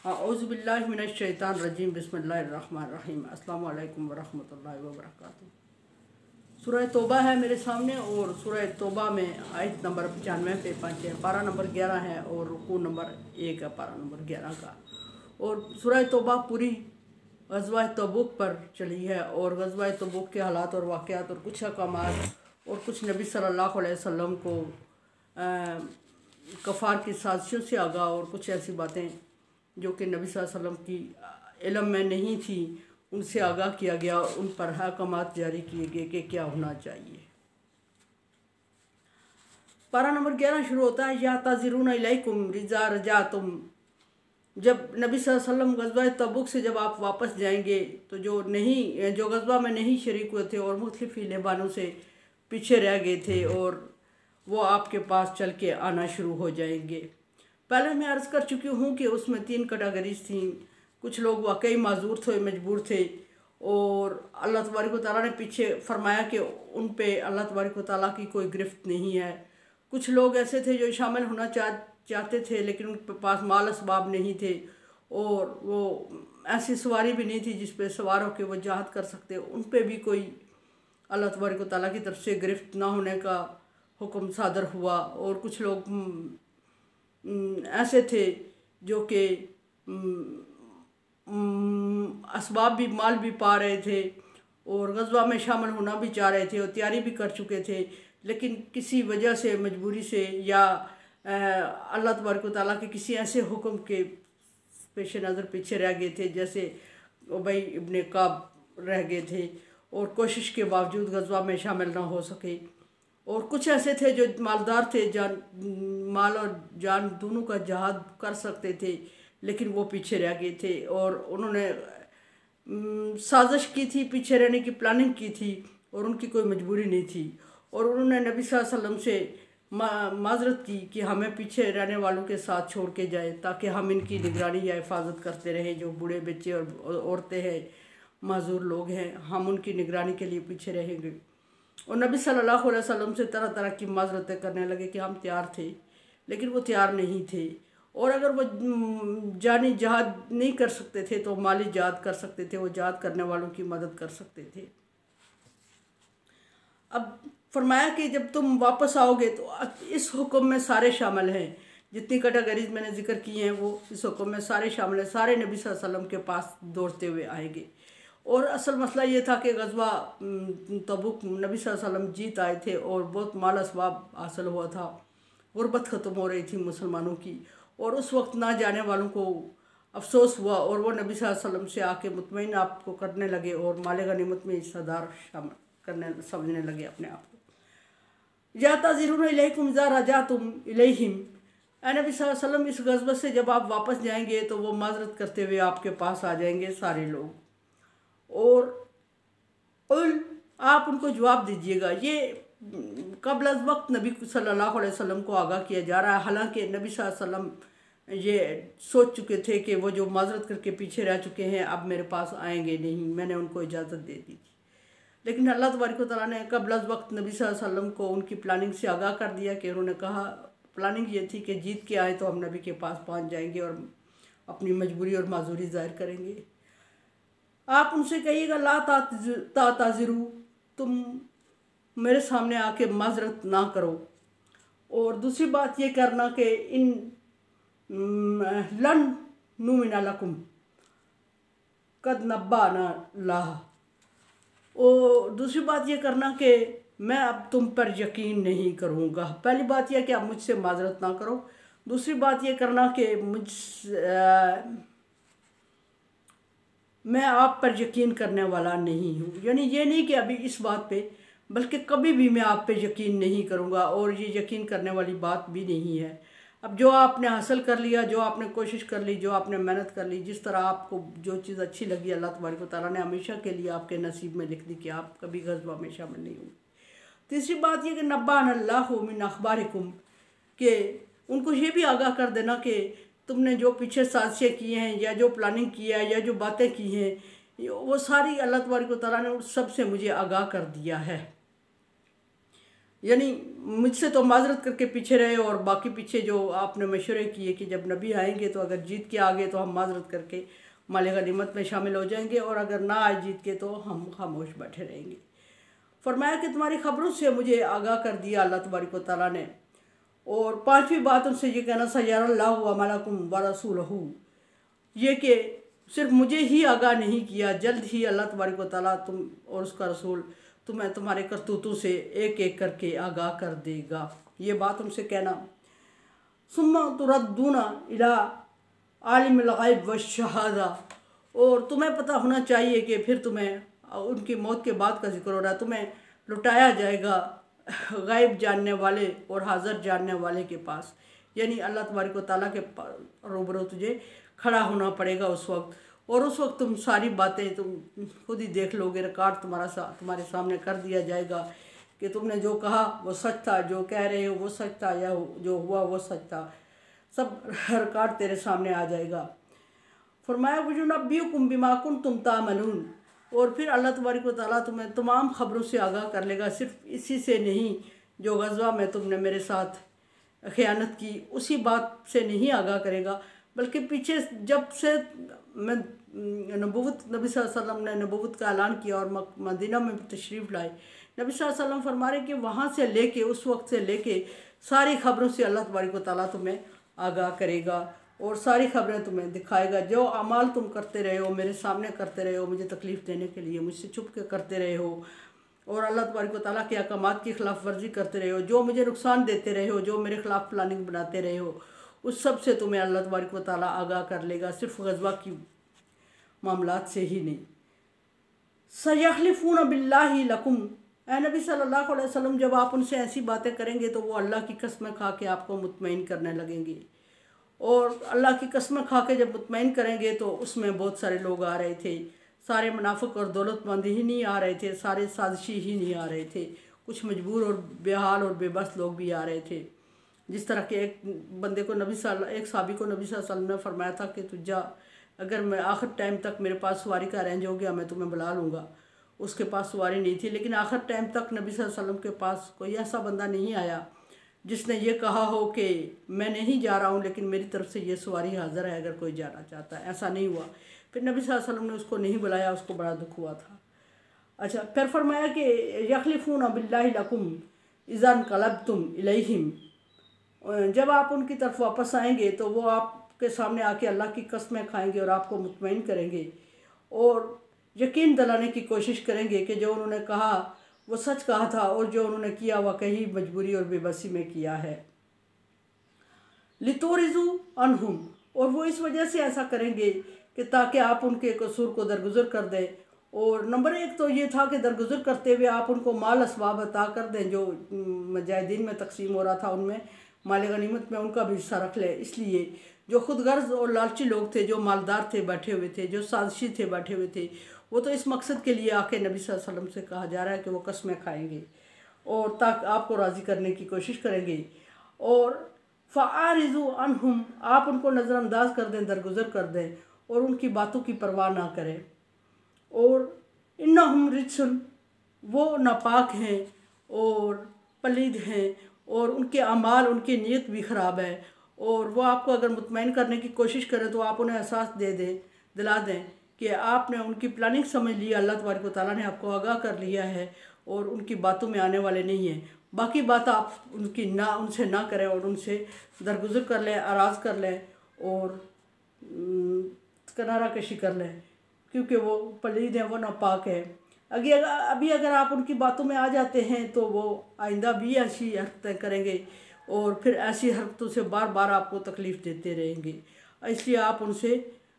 औज़ुबिल्लाहि मिनश्शैतानिर्रजीम बिस्मिल्लाहिर्रहमानिर्रहीम अस्सलामु अलैकुम वरहमतुल्लाहि वबरकातुहू। सूरह तौबा है मेरे सामने और सूरह तौबा में आयत नंबर 95 पे पहुँचे हैं। पारा नंबर 11 है और रुकू नंबर 1 है पारा नंबर 11 का। और सूरह तौबा पूरी ग़ज़वा तबूक पर चली है और ग़ज़वा तबूक के हालात और वाक़यात और कुछ अहकामात और कुछ नबी सल्लल्लाहु अलैहि वसल्लम को कफ़ार की साजिशों से आगाह और कुछ ऐसी बातें जो कि नबी सल्लल्लाहु अलैहि वसल्लम की इल्म में नहीं थी उनसे आगाह किया गया और उन पर अहकामात जारी किए गए कि क्या होना चाहिए। पारा नंबर 11 शुरू होता है या ताज़िरून इलैकुम रिजा रजा तुम। जब नबी सल्लल्लाहु अलैहि वसल्लम ग़ज़वा तबूक से जब आप वापस जाएंगे तो जो ग़ज़वा में नहीं शरीक हुए थे और मुख्तलिफ़ लेबानों से पीछे रह गए थे और वो आपके पास चल के आना शुरू हो जाएंगे। पहले मैं अर्ज़ कर चुकी हूँ कि उसमें 3 कैटेगरीज थी। कुछ लोग वाकई माजूर थे, मजबूर थे और अल्लाह तबारक व तआला ने पीछे फरमाया कि उन पे अल्लाह तबारक व तआला की कोई गिरफ्त नहीं है। कुछ लोग ऐसे थे जो शामिल होना चाहते थे लेकिन उनके पास माल असबाब नहीं थे और वो ऐसी सवारी भी नहीं थी जिस पे सवार होकर वो जहाद कर सकते। उन पे भी कोई अल्लाह तबारक व तआला की तरफ से गिरफ्त ना होने का हुक्म सादर हुआ। और कुछ लोग ऐसे थे जो कि असबाब भी माल भी पा रहे थे और ग़ज़वा में शामिल होना भी चाह रहे थे और तैयारी भी कर चुके थे लेकिन किसी वजह से मजबूरी से या अल्लाह तबारक व तआला के किसी ऐसे हुक्म के पेश नज़र पीछे रह गए थे जैसे उबई इब्ने काब रह गए थे और कोशिश के बावजूद ग़ज़वा में शामिल ना हो सके। और कुछ ऐसे थे जो मालदार थे, माल और जान दोनों का जहाद कर सकते थे लेकिन वो पीछे रह गए थे और उन्होंने साजिश की थी, पीछे रहने की प्लानिंग की थी और उनकी कोई मजबूरी नहीं थी। और उन्होंने नबी सल्लल्लाहु अलैहि वसल्लम से माजरत की कि हमें पीछे रहने वालों के साथ छोड़ के जाए ताकि हम इनकी निगरानी या हिफाजत करते रहें। जो बूढ़े बच्चे और औरतें हैं, माजूर लोग हैं, हम उनकी निगरानी के लिए पीछे रहेंगे। और नबी सल्लल्लाहु अलैहि वसल्लम से तरह तरह की माजरतें करने लगे कि हम तैयार थे लेकिन वो तैयार नहीं थे। और अगर वो जानी जहाद नहीं कर सकते थे तो माली जहाद कर सकते थे, वो जहाद करने वालों की मदद कर सकते थे। अब फरमाया कि जब तुम वापस आओगे तो इस हुक्म में सारे शामिल हैं, जितनी कैटेगरीज मैंने जिक्र की हैं वो इस हुक्म में सारे शामिल हैं। सारे नबी सल्लल्लाहु अलैहि वसल्लम के पास दौड़ते हुए आएंगे। और असल मसला ये था कि ग़ज़वा तबूक नबी सल्लल्लाहु अलैहि वसल्लम जीत आए थे और बहुत माल असबाब हासिल हुआ था, गुर्बत ख़त्म हो रही थी मुसलमानों की और उस वक्त ना जाने वालों को अफसोस हुआ और वो नबी सल्लल्लाहु अलैहि वसल्लम से आके मुतमईन आपको करने लगे और माल गनीमत में हिस्सेदार समझने लगे अपने आप को। या ताज़िरून इलैकुम इज़ा रजातुम इलैहिम। नबी सल्लल्लाहु अलैहि वसल्लम इस ग़ज़वा से जब आप वापस जाएंगे तो वो माजरत करते हुए आपके पास आ जाएंगे सारे लोग और आप उनको जवाब दीजिएगा। ये कबल अज़ वक्त नबी सल्लल्लाहु अलैहि वसल्लम को आगाह किया जा रहा है। हालांकि नबी सल्लल्लाहु अलैहि वसल्लम ये सोच चुके थे कि वो जो माजरत करके पीछे रह चुके हैं अब मेरे पास आएंगे नहीं, मैंने उनको इजाज़त दे दी थी। लेकिन अल्लाह तबारक व तआला ने कबल अज़ वक्त नबी सल्लल्लाहु अलैहि वसल्लम को उनकी प्लानिंग से आगाह कर दिया कि उन्होंने कहा प्लानिंग ये थी कि जीत के आए तो हम नबी के पास पहुँच जाएंगे और अपनी मजबूरी और माजूरी ज़ाहिर करेंगे। आप उनसे कहिएगा ला ताज़िरू, तुम मेरे सामने आके माजरत ना करो। और दूसरी बात ये करना कि इन लन नुमिना लकुम कद नब्बाना लाह। और दूसरी बात ये करना कि मैं अब तुम पर यकीन नहीं करूँगा। पहली बात यह कि आप मुझसे माजरत ना करो। दूसरी बात ये करना कि मैं आप पर यकीन करने वाला नहीं हूँ। यानी ये नहीं कि अभी इस बात पे, बल्कि कभी भी मैं आप पे यकीन नहीं करूँगा और ये यकीन करने वाली बात भी नहीं है। अब जो आपने हासिल कर लिया, जो आपने कोशिश कर ली, जो आपने मेहनत कर ली, जिस तरह आपको जो चीज़ अच्छी लगी अल्लाह तबारक व तआला ने हमेशा के लिए आपके नसीब में लिख दी कि आप कभी ग़ज़वा में शामिल नहीं होंगे। तीसरी बात यह कि नब्बाना अल्लाहु मिन अख़बारिकुम, कि उनको ये भी आगाह कर देना कि तुमने जो पीछे साजिशें की हैं या जो प्लानिंग की है या जो बातें की हैं वो सारी अल्लाह तबारक व तआला ने उस सब से मुझे आगाह कर दिया है। यानी मुझसे तो माजरत करके पीछे रहे, और बाकी पीछे जो आपने मशवरे किए कि जब नबी आएंगे तो अगर जीत के आ गए तो हम माजरत करके माल गनीमत में शामिल हो जाएंगे, और अगर ना आए जीत के तो हम खामोश बैठे रहेंगे। फरमाया कि तुम्हारी खबरों से मुझे आगाह कर दिया अल्लाह तबारक व तआला ने। और पांचवी बात उनसे ये कहना, सय्यरल्लाहु अमलकुम व रसूलहू, ये कि सिर्फ मुझे ही आगाह नहीं किया, जल्द ही अल्लाह तबारक व तआला तुम और उसका रसूल तुम्हें तुम्हारे करतूतों से एक एक करके आगाह कर देगा। ये बात उनसे कहना। सुम्मा तुरद्दूना इला आलिमिल गैब व शहादा, और तुम्हें पता होना चाहिए कि फिर तुम्हें उनकी मौत के बाद का जिक्र हो रहा है, तुम्हें लुटाया जाएगा गैब जानने वाले और हाज़िर जानने वाले के पास, यानी अल्लाह तबारक व तआला के रूबरू तुझे खड़ा होना पड़ेगा उस वक्त। और उस वक्त तुम सारी बातें तुम खुद ही देख लोगे, रिकॉर्ड तुम्हारे सामने कर दिया जाएगा कि तुमने जो कहा वो सच था, जो कह रहे हो वो सच था, या जो हुआ वो सच था, सब रिकॉर्ड तेरे सामने आ जाएगा। फरमाया वयुनब्बिउकुम बिमा कुंतुम तामलून, और फिर अल्लाह तबारक व तआला तुम्हें तमाम ख़बरों से आगाह कर लेगा, सिर्फ इसी से नहीं जो गज़वा में तुमने मेरे साथ ख़यानत की उसी बात से नहीं आगाह करेगा, बल्कि पीछे जब से मैं नबूवत नबी सल्लल्लाहु अलैहि वसल्लम ने नबूवत का ऐलान किया और मदीना में तशरीफ़ लाए, नबी सल्लल्लाहु अलैहि वसल्लम फरमा रहे कि वहाँ से लेके उस वक्त से लेके सारी ख़बरों से अल्लाह तबारक व तआला तुम्हें आगाह करेगा और सारी ख़बरें तुम्हें दिखाएगा। जो अमाल तुम करते रहे हो, मेरे सामने करते रहे हो, मुझे तकलीफ़ देने के लिए मुझसे छुप के करते रहे हो, और अल्लाह तबारक व तआला के अहकामात की खिलाफ वर्जी करते रहे हो, जो मुझे नुकसान देते रहे हो, जो मेरे ख़िलाफ़ प्लानिंग बनाते रहे हो, उस सब से तुम्हें अल्लाह तबारक व तआला आगाह कर लेगा, सिर्फ गज़वा की मामलात से ही नहीं। सयहलिफून बिल्लाहि लकुम, ए नबी सल्लल्लाहु अलैहि वसल्लम, जब आप उनसे ऐसी बातें करेंगे तो वो अल्लाह की कसमें खा के आपको मुतमईन करने लगेंगे, और अल्लाह की कसमें खा के जब मुतमईन करेंगे तो उसमें बहुत सारे लोग आ रहे थे, सारे मुनाफिक और दौलतमंद ही नहीं आ रहे थे, सारे साजिशी ही नहीं आ रहे थे, कुछ मजबूर और बेहाल और बेबस लोग भी आ रहे थे। जिस तरह के एक बंदे को एक साहबी को नबी सल्लल्लाहु अलैहि वसल्लम ने फरमाया था कि तू जा, अगर मैं आखिर टाइम तक मेरे पास सवारी का अरेंज हो गया मैं तुम्हें बुला लूँगा। उसके पास सवारी नहीं थी, लेकिन आखिर टाइम तक नबी सल्लल्लाहु अलैहि वसल्लम के पास कोई ऐसा बंदा नहीं आया जिसने ये कहा हो कि मैं नहीं जा रहा हूँ लेकिन मेरी तरफ से ये सवारी हाज़िर है अगर कोई जाना चाहता है। ऐसा नहीं हुआ। फिर नबी सल्लल्लाहु अलैहि वसल्लम ने उसको नहीं बुलाया, उसको बड़ा दुख हुआ था। अच्छा, फिर फरमाया कि यखलिफून बिल्लाहि लकुम इज़ा इनक़लबतुम इलैहिम, जब आप उनकी तरफ वापस आएंगे तो वो आपके सामने आके अल्लाह की कसमें खाएंगे और आपको मुतमईन करेंगे और यकीन दिलाने की कोशिश करेंगे कि जो उन्होंने कहा वो सच कहा था और जो उन्होंने किया वाकई मजबूरी और बेबसी में किया है। लितोरिज़ु अनहुम, और वो इस वजह से ऐसा करेंगे कि ताकि आप उनके कसूर को दरगुजर कर दें। और नंबर एक तो ये था कि दरगुजर करते हुए आप उनको माल असबाब अता कर दें, जो मुजाहिदीन में तकसीम हो रहा था उनमें माल गनीमत में उनका भी हिस्सा रख ले। इसलिए जो खुद गर्ज और लालची लोग थे, जो मालदार थे बैठे हुए थे, जो साजिशी थे बैठे हुए थे, वो तो इस मकसद के लिए आके नबी सल्लल्लाहु अलैहि वसल्लम से कहा जा रहा है कि वो कसमें खाएंगे और ताकि आपको राज़ी करने की कोशिश करेंगे। और फ़ारिज़ु अनहुम, आप उनको नज़रअंदाज कर दें, दरगुजर कर दें और उनकी बातों की परवाह ना करें। और इन्नहुम रिजसुन, वो नापाक हैं और पलीद हैं और उनके अमाल, उनकी नीयत भी ख़राब है। और वो आपको अगर मुतमईन करने की कोशिश करें तो आप उन्हें एहसास दिला दें कि आपने उनकी प्लानिंग समझ ली, अल्लाह तबारक व तआला ने आपको आगाह कर लिया है और उनकी बातों में आने वाले नहीं हैं। बाकी बात आप उनसे ना करें और उनसे दरगुजर कर लें, आराज़ कर लें और किनारा कशी कर लें, क्योंकि वो पलीद हैं, वो नापाक है। अभी अगर आप उनकी बातों में आ जाते हैं तो वो आइंदा भी ऐसी हरकतें करेंगे और फिर ऐसी हरकतों से बार बार आपको तकलीफ़ देते रहेंगे। इसलिए आप उनसे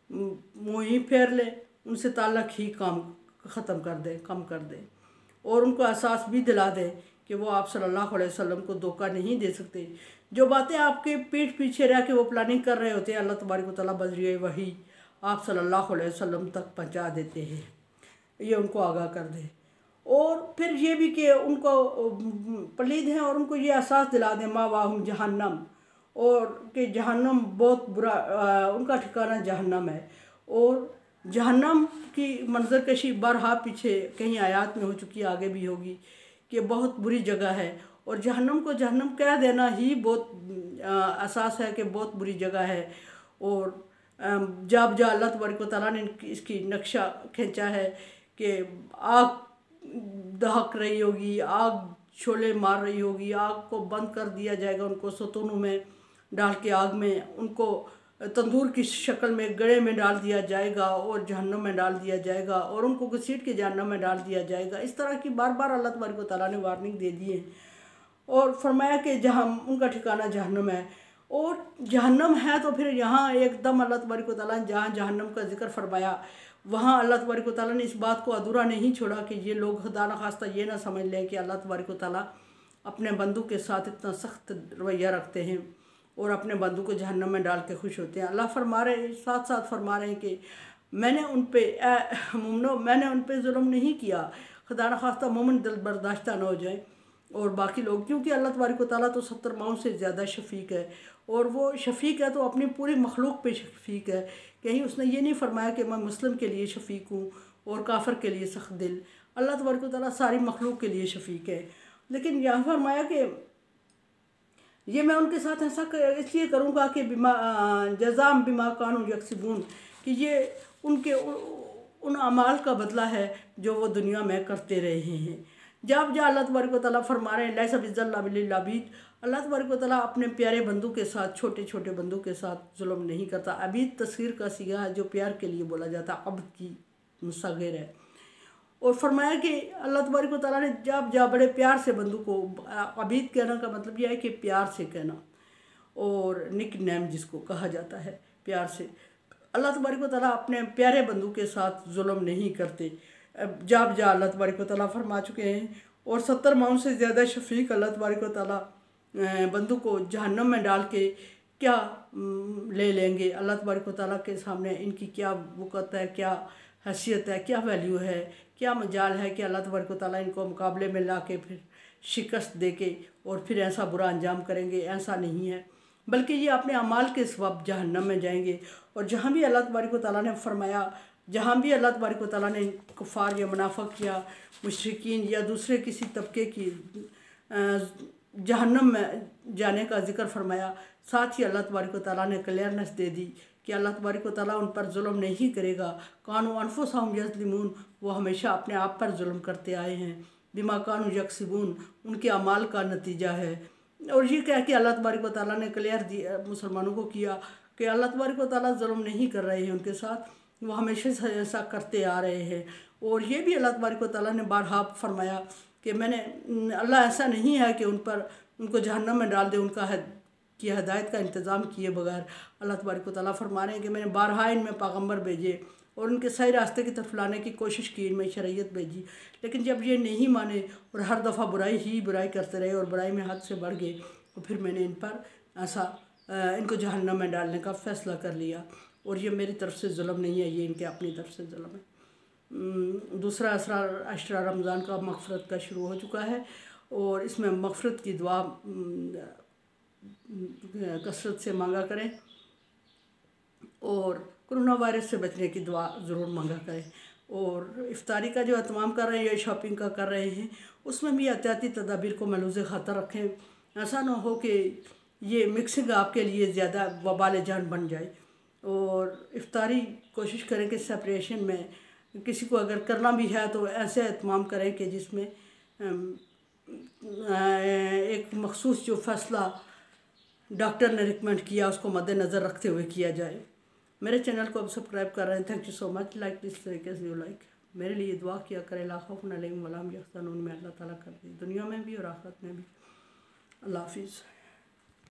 मुँह ही फेर लें, उनसे ताल्लुक़ ही ख़त्म कर दें, कम कर दें और उनको एहसास भी दिला दें कि वो आप सल्लल्लाहु अलैहि वसल्लम को धोखा नहीं दे सकते। जो बातें आपके पीठ पीछे रह के वो प्लानिंग कर रहे होते हैं, अल्लाह तबारक व तआला बज़रिए वही आप सल्लल्लाहु अलैहि वसल्लम तक पहुँचा देते हैं। ये उनको आगाह कर दें और फिर ये भी कि उनको पलीद हैं और उनको ये एहसास दिला दें मावाहुम जहन्नम, और कि जहन्नम बहुत बुरा, उनका ठिकाना जहन्नम है। और जहन्नम की मंजर कशी बारहा पीछे कहीं आयात में हो चुकी है, आगे भी होगी, कि बहुत बुरी जगह है और जहन्नम को जहन्नम कह देना ही बहुत एहसास है कि बहुत बुरी जगह है। और जब जा अल्लाह तबारक व तआला ने इसकी नक्शा खींचा है कि आग दहक रही होगी, आग शोले मार रही होगी, आग को बंद कर दिया जाएगा, उनको सतूनों में डाल के आग में उनको तंदूर की शक्ल में गड़े में डाल दिया जाएगा और जहन्नम में डाल दिया जाएगा और उनको घसीट के जहन्नम में डाल दिया जाएगा। इस तरह की बार बार अल्लाह तबारक व तआला ने वार्निंग दे दी है और फरमाया कि जहाँ उनका ठिकाना जहन्नम है। और जहन्नम है तो फिर यहाँ एकदम अल्लाह तबारक व तआला ने जहाँ जहन्नम का जिक्र फरमाया वहाँ अल्लाह तबारक व तआला ने इस बात को अधूरा नहीं छोड़ा कि ये लोग खुदा न खास्ता ये ना समझ लें कि अल्लाह तबारक व तआला अपने बंदों के साथ इतना सख्त रवैया रखते हैं और अपने बंदों को जहन्नम में डाल के खुश होते हैं। अल्लाह फरमा रहे साथ साथ फरमा रहे हैं कि मैंने उन पे जुल्म नहीं किया, खुदा न खास्ता मोमिन दिल बर्दाश्त न हो जाए और बाकी लोग, क्योंकि अल्लाह तबारक व तआला तो 70 माओं से ज़्यादा शफीक है और वो शफीक है तो अपनी पूरी मखलूक पे शफीक है। कहीं उसने ये नहीं फरमाया कि मैं मुस्लिम के लिए शफीक हूँ और काफिर के लिए सख्त दिल। अल्लाह तबारक व तआला सारी मखलूक के लिए शफीक है। लेकिन यहाँ फरमाया कि ये मैं उनके साथ ऐसा इसलिए करूँगा कि जज़ाम बिमा कानू यक्सिबून, कि ये उनके उन अमाल का बदला है जो वो दुनिया में करते रहे हैं। जब जा अल्लाह तबारक व तआला फरमा रहे हैं लैसा बिज़्ज़ल्लाह बिल आबीद, अल्लाह तबारक व तआला अपने प्यारे बंदों के साथ, छोटे छोटे बंदों के साथ जुल्म नहीं करता। अबीद तस्गीर का सीगा है जो प्यार के लिए बोला जाता, अब्द की मुसग़िर है। और फरमाया कि अल्लाह तबारक व तआला ने जब जा बड़े प्यार से बंदों को, अबीद कहना का मतलब यह है कि प्यार से कहना और निक नेम जिसको कहा जाता है प्यार से, अल्लाह तबारक व तआला अपने प्यारे बंदों के साथ जुल्म नहीं करते। जब जा अल्लाह तबारक व तआला फरमा चुके हैं और 70 माओं से ज़्यादा शफीक अल्लाह तबारक व तआला बंदों को जहन्नम में डाल के क्या ले लेंगे। अल्लाह तबारक व तआला के सामने इनकी क्या वक़्त है, क्या हैसियत है, क्या वैल्यू है, क्या मजाल है कि अल्लाह तबारक व तआला इनको मुकाबले में ला के फिर शिकस्त दे के और फिर ऐसा बुरा अंजाम करेंगे। ऐसा नहीं है, बल्कि ये अपने अमाल के सबब जहन्नम में जाएंगे। और जहाँ भी अल्लाह तबारक व तआला ने फरमाया, जहाँ भी अल्लाह तबारक व तआला ने कुफ़ार या मुनाफिक या मुशरिकीन या दूसरे किसी तबके की जहन्नम में जाने का जिक्र फरमाया, साथ ही अल्लाह तबारक व तआला ने क्लियरनेस दे दी कि अल्लाह तबारक व तआला उन पर जुल्म नहीं करेगा। कानू अनफुसहुम यज़लिमून, वो हमेशा अपने आप पर जुल्म करते आए हैं। बिमा कानू यक्सिबून, उनके अमाल का नतीजा है। और ये कह के अल्लाह तबारक व तआला ने क्लियर दिया मुसलमानों को किया कि अल्लाह तबारक व तआला जुल्म नहीं कर रहे हैं उनके साथ, वो हमेशा से ऐसा करते आ रहे हैं। और ये भी अल्लाह तबारक व तआला ने बारहा फरमाया कि मैंने, अल्लाह ऐसा नहीं है कि उनको जहन्नम में डाल दे उनका की हिदायत का इंतज़ाम किए बगैर। अल्लाह तबारक व तआला फरमा रहे हैं कि मैंने बारहा इनमें पैगम्बर भेजे और उनके सही रास्ते की तरफ लाने की कोशिश की, इनमें शरीयत भेजी, लेकिन जब ये नहीं माने और हर दफ़ा बुराई ही बुराई करते रहे और बुराई में हद से बढ़ गए, तो फिर मैंने इन पर ऐसा इनको जहन्नम में डालने का फ़ैसला कर लिया। और ये मेरी तरफ से जुल्म नहीं है, ये इनके अपनी तरफ से जुल्म है। दूसरा अशरा रमज़ान का मग़फ़िरत का शुरू हो चुका है और इसमें मग़फ़िरत की दुआ कसरत से मांगा करें और कोरोना वायरस से बचने की दुआ ज़रूर मांगा करें। और इफ्तारी का जो एहतमाम कर रहे हैं या शॉपिंग का कर रहे हैं, उसमें भी एहतियाती तदाबीर को मलूज़ ख़तर रखें। ऐसा ना हो कि ये मिक्सिंग आपके लिए ज़्यादा वबाल जान बन जाए। और इफ्तारी कोशिश करें कि सेपरेशन में, किसी को अगर करना भी है तो ऐसे एहतमाम करें कि जिसमें एक मखसूस जो फ़ैसला डॉक्टर ने रिकमेंड किया उसको मद्देनज़र रखते हुए किया जाए। मेरे चैनल को अब सब्सक्राइब कर रहे हैं, thank you so much. Like इस तरीके से लाइक मेरे लिए दुआ किया करें, ला खौफुन अलैहिम वला हुम यहज़नून में अल्लाह ताला कर दे दुनिया में भी और आखिरत में भी। अल्लाह हाफिज़।